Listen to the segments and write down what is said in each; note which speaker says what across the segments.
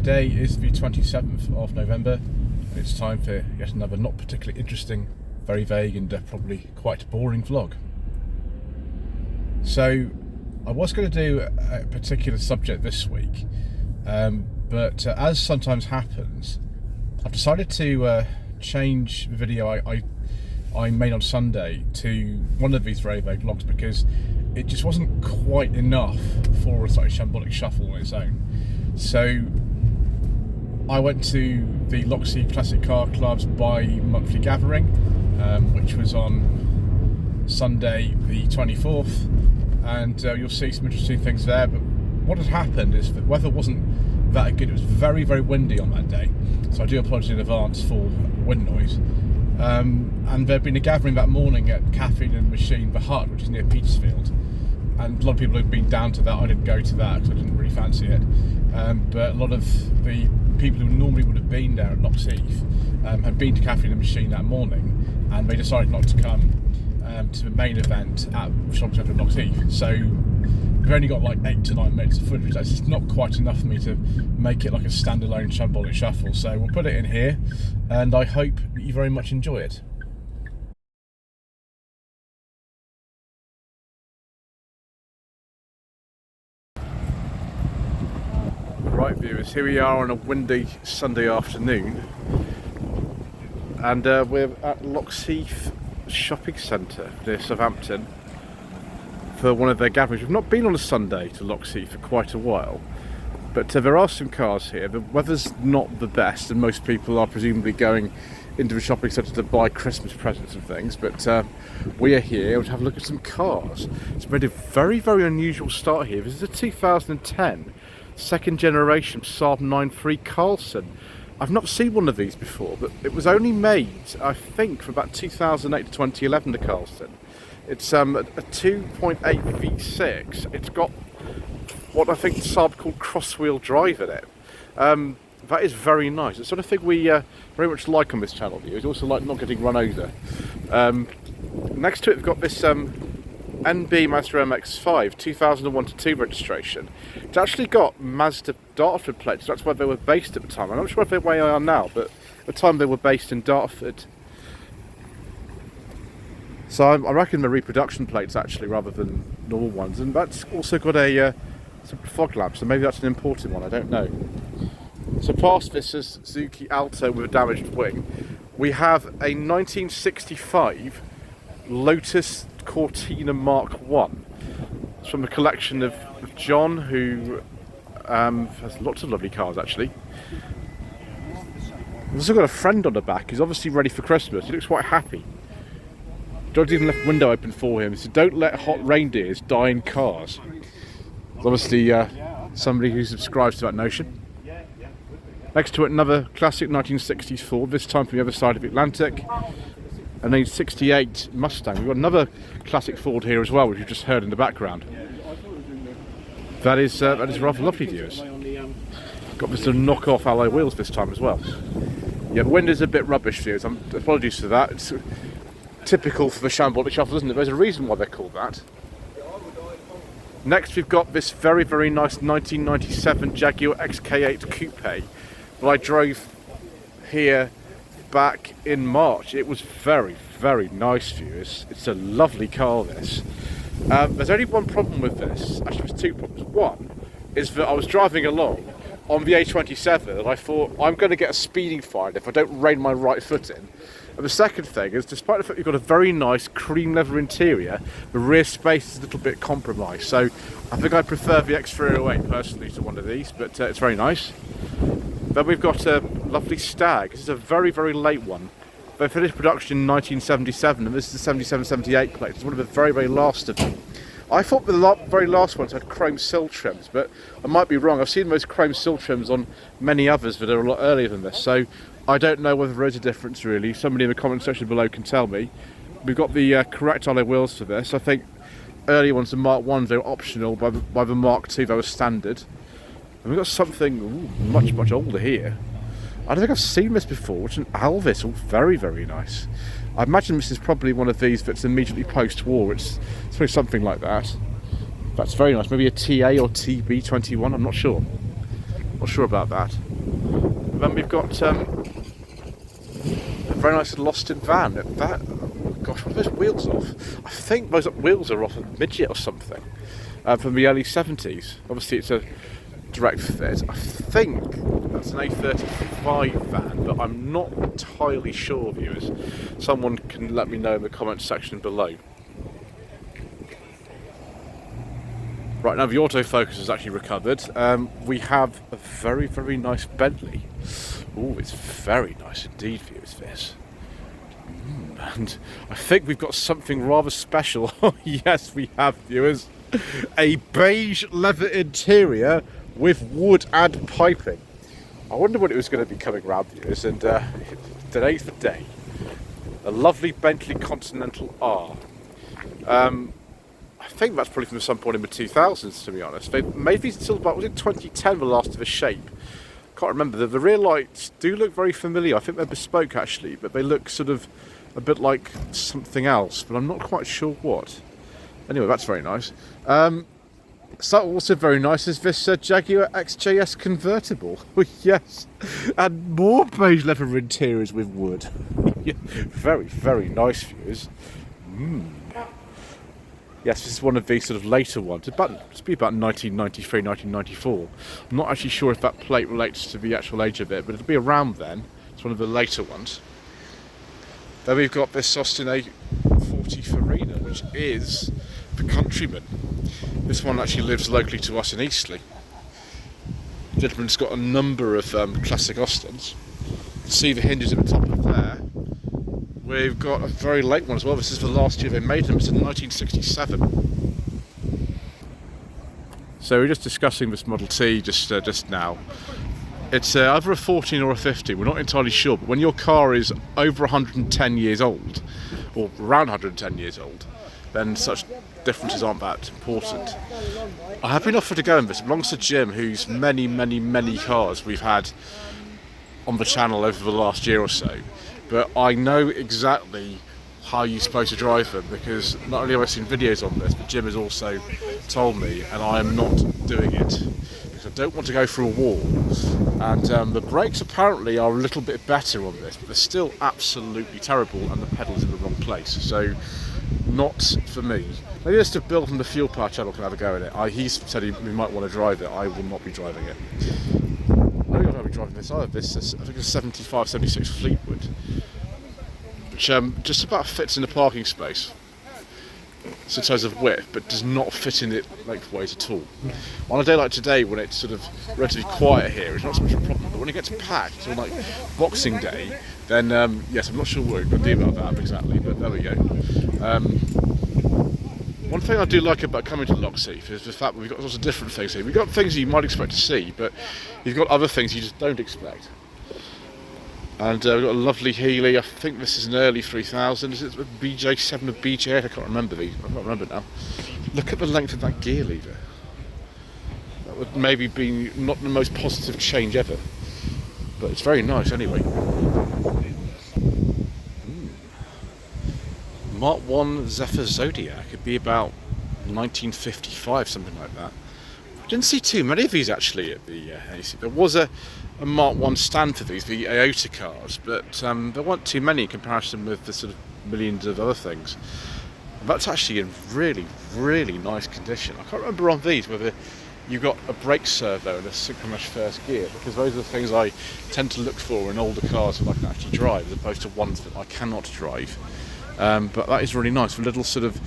Speaker 1: Today is the 27th of November and it's time for yet another not particularly interesting, very vague and probably quite boring vlog. So I was going to do a particular subject this week, but as sometimes happens, I've decided to change the video I made on Sunday to one of these very vague vlogs because it just wasn't quite enough for a sort of shambolic shuffle on its own. So I went to the CLXXV Classic Car Club's bi-monthly gathering, which was on Sunday the 24th, and you'll see some interesting things there. But what had happened is that weather wasn't that good. It was very, very windy on that day, so I do apologise in advance for wind noise. And there'd been a gathering that morning at Caffeine and Machine, the Hut, which is near Petersfield, and a lot of people had been down to that. I didn't go to that because I didn't really fancy it, but a lot of the people who normally would have been there at CLXXV had been to Caffeine and Machine that morning, and they decided not to come to the main event at Shopping Centre at CLXXV. So we've only got like 8 to 9 minutes of footage. That's just not quite enough for me to make it like a standalone shambolic shuffle. So we'll put it in here, and I hope you very much enjoy it. Right, viewers, here we are on a windy Sunday afternoon, and we're at CLXXV Shopping Centre near Southampton for one of their gatherings. We've not been on a Sunday to CLXXV for quite a while, but there are some cars here. The weather's not the best, and most people are presumably going into the shopping centre to buy Christmas presents and things, but we are here to have a look at some cars. It's made a very, very unusual start here. This is a 2010 second generation Saab 9.3 Carlson. I've not seen one of these before, but it was only made, I think, from about 2008 to 2011, the Carlson. It's a 2.8 V6. It's got what I think Saab called cross-wheel drive in it. That is very nice. It's the sort of thing we very much like on this channel. It's also like not getting run over. Next to it, we've got this NB Mazda MX-5 2001 to 2 registration. It's actually got Mazda Dartford plates. That's where they were based at the time. I'm not sure if they're where they are now, but at the time they were based in Dartford. So I reckon the reproduction plates actually, rather than normal ones. And that's also got a some fog lamp, so maybe that's an imported one, I don't know. So past this is Suzuki Alto with a damaged wing. We have a 1965 Lotus Cortina Mark 1. It's from a collection of John, who has lots of lovely cars actually. We've also got a friend on the back who's obviously ready for Christmas. He looks quite happy. John's even left the window open for him. So don't let hot reindeers die in cars. There's obviously somebody who subscribes to that notion. Next to it, another classic 1960s Ford, this time from the other side of the Atlantic. And a 68 Mustang. We've got another classic Ford here as well, which you just heard in the background. That is rather lovely, viewers. Got this sort of knockoff alloy wheels this time as well. Yeah, the wind is a bit rubbish, viewers. Apologies for that. It's typical for the shambolic shuffle, isn't it? There's a reason why they're called that. Next, we've got this very, very nice 1997 Jaguar XK8 Coupe that I drove here back in March. It was very, very nice, viewers. It's a lovely car, this. There's only one problem with this. Actually, there's two problems. One is that I was driving along on the A27 and I thought, I'm going to get a speeding fine if I don't rein my right foot in. And the second thing is, despite the fact you've got a very nice cream leather interior, the rear space is a little bit compromised. So I think I prefer the X308 personally to one of these, but it's very nice. Then we've got a lovely Stag. This is a very, very late one. They finished production in 1977, and this is the 77-78 plate. It's one of the very, very last of them. I thought the very last ones had chrome sill trims, but I might be wrong. I've seen those chrome sill trims on many others that are a lot earlier than this, so I don't know whether there is a difference really. Somebody in the comment section below can tell me. We've got the correct alloy wheels for this. I think earlier ones, the Mark 1s, they were optional. By the Mark 2, they were standard. And we've got something much, much older here. I don't think I've seen this before. It's an Alvis, all very, very nice. I imagine this is probably one of these that's immediately post-war. It's probably something like that. That's very nice. Maybe a TA or TB21, I'm not sure. Not sure about that. Then we've got a very nice little Austin van. That, oh gosh, what are those wheels off? I think those wheels are off a midget or something from the early 70s. Obviously, it's a direct fit. I think that's an A35 van, but I'm not entirely sure, viewers. Someone can let me know in the comments section below. Right, now the autofocus is actually recovered. We have a very, very nice Bentley. Oh, it's very nice indeed, viewers, this. And I think we've got something rather special. Oh, yes, we have, viewers. A beige leather interior with wood and piping. I wonder when it was going to be coming round, viewers, and today's the day. A lovely Bentley Continental R. I think that's probably from some point in the 2000s, to be honest. They made these until about, was it 2010, the last of the shape? Can't remember. The rear lights do look very familiar. I think they're bespoke, actually, but they look sort of a bit like something else, but I'm not quite sure what. Anyway, that's very nice. So also very nice is this Jaguar XJS convertible. Yes, and more beige leather interiors with wood. Very, very nice, viewers. Yes, this is one of these sort of later ones. It's be about 1993, 1994. I'm not actually sure if that plate relates to the actual age of it, but it'll be around then. It's one of the later ones. Then we've got this Austin A40 Farina, which is the Countryman. This one actually lives locally to us in Eastleigh. The gentleman's got a number of classic Austins. You can see the hinges at the top of there. We've got a very late one as well. This is the last year they made them. It's in 1967. So we're just discussing this Model T just now. It's either a 14 or a 15. We're not entirely sure. But when your car is over 110 years old, or around 110 years old, then such differences aren't that important. I have been offered to go in this. It belongs to Jim, whose many, many, many cars we've had on the channel over the last year or so. But I know exactly how you're supposed to drive them, because not only have I seen videos on this, but Jim has also told me, and I am not doing it because I don't want to go through a wall. And the brakes apparently are a little bit better on this, but they're still absolutely terrible, and the pedal's in the wrong place. So not for me. Maybe just to Bill from the Fuel Power channel can have a go at it. He said he might want to drive it. I will not be driving it. I don't know if I'll be driving this either. This is, I think, a 75, 76 Fleetwood, which just about fits in the parking space. It's in terms of width, but does not fit in it lengthways at all. On a day like today, when it's sort of relatively quiet here, it's not so much a problem. But when it gets packed, on like Boxing Day, then yes, I'm not sure what we're going to do about that exactly, but there we go. One thing I do like about coming to Heath is the fact that we've got lots of different things here. We've got things you might expect to see, but you've got other things you just don't expect. And we've got a lovely Healy. I think this is an early 3000. Is it a BJ7 or BJ8? I can't remember these. I can't remember now. Look at the length of that gear lever. That would maybe be not the most positive change ever, but it's very nice anyway. Mark 1 Zephyr Zodiac. It'd be about 1955, something like that. I didn't see too many of these actually at the AC. There was a Mark 1 stand for these, the Iota cars, but there weren't too many in comparison with the sort of millions of other things. That's actually in really, really nice condition. I can't remember on these whether you've got a brake servo and a synchronous first gear, because those are the things I tend to look for in older cars that I can actually drive, as opposed to ones that I cannot drive. But that is really nice. The little sort of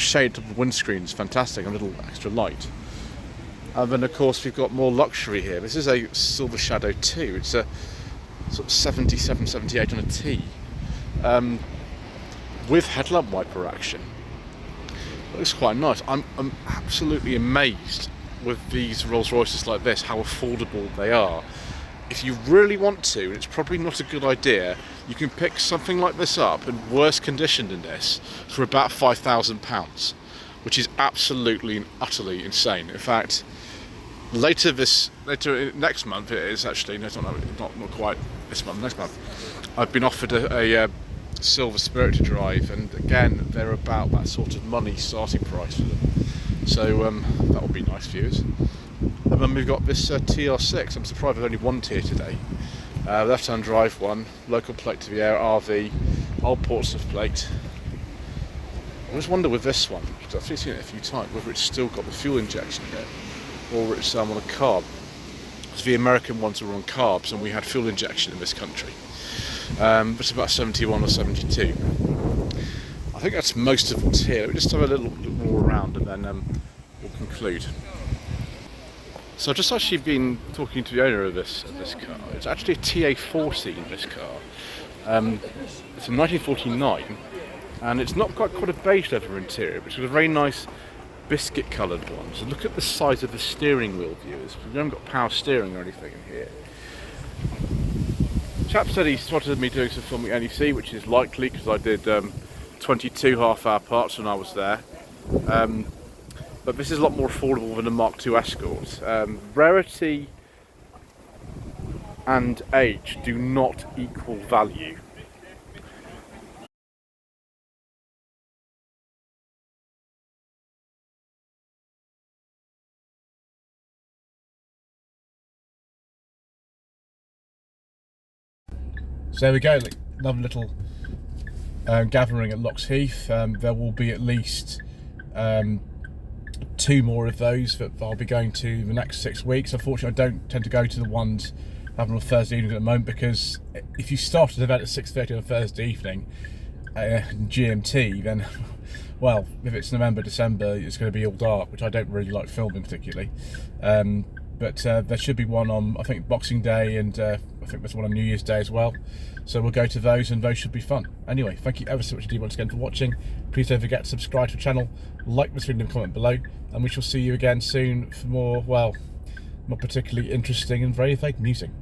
Speaker 1: shade of the windscreen is fantastic, and a little extra light. And then of course we've got more luxury here. This is a Silver Shadow 2. It's a sort of 77, 78 on a T, with headlamp wiper action. It looks quite nice. I'm absolutely amazed with these Rolls Royces like this, how affordable they are. If you really want to, and it's probably not a good idea, you can pick something like this up in worse condition than this for about £5,000, which is absolutely and utterly insane. In fact, later next month, it is actually, no, it's not quite this month, next month, I've been offered a Silver Spirit to drive, and again, they're about that sort of money starting price for them. So that will be nice, viewers. Then And then we've got this TR6. I'm surprised there's only one tier today. Left-hand drive one, local plate to the air, RV, old Portsmouth plate. I just wonder with this one, because I've seen it a few times, whether it's still got the fuel injection in it, or it's on a carb. Because the American ones were on carbs, and we had fuel injection in this country. But it's about 71 or 72. I think that's most of what's here. We'll just have a little look more around, and then we'll conclude. So I've just actually been talking to the owner of this car. It's actually a TA14, this car. It's a 1949, and it's not quite a beige leather interior, but it's got a very nice biscuit coloured one. So look at the size of the steering wheel, viewers. We haven't got power steering or anything in here. Chap said he spotted me doing some filming at NEC, which is likely because I did 22 half-hour parts when I was there. But this is a lot more affordable than a Mark II Escort. Rarity and age do not equal value. So there we go, another little gathering at Heath. There will be at least 2 more of those that I'll be going to the next 6 weeks. Unfortunately, I don't tend to go to the ones having on Thursday evening at the moment, because if you start an event at 6:30 on a Thursday evening, GMT, then, well, if it's November, December, it's going to be all dark, which I don't really like filming particularly. But there should be one on, I think, Boxing Day, and I think there's one on New Year's Day as well. So we'll go to those, and those should be fun. Anyway, thank you ever so much indeed once again for watching. Please don't forget to subscribe to the channel, like this video and comment below, and we shall see you again soon for more, well, not particularly interesting and very amusing.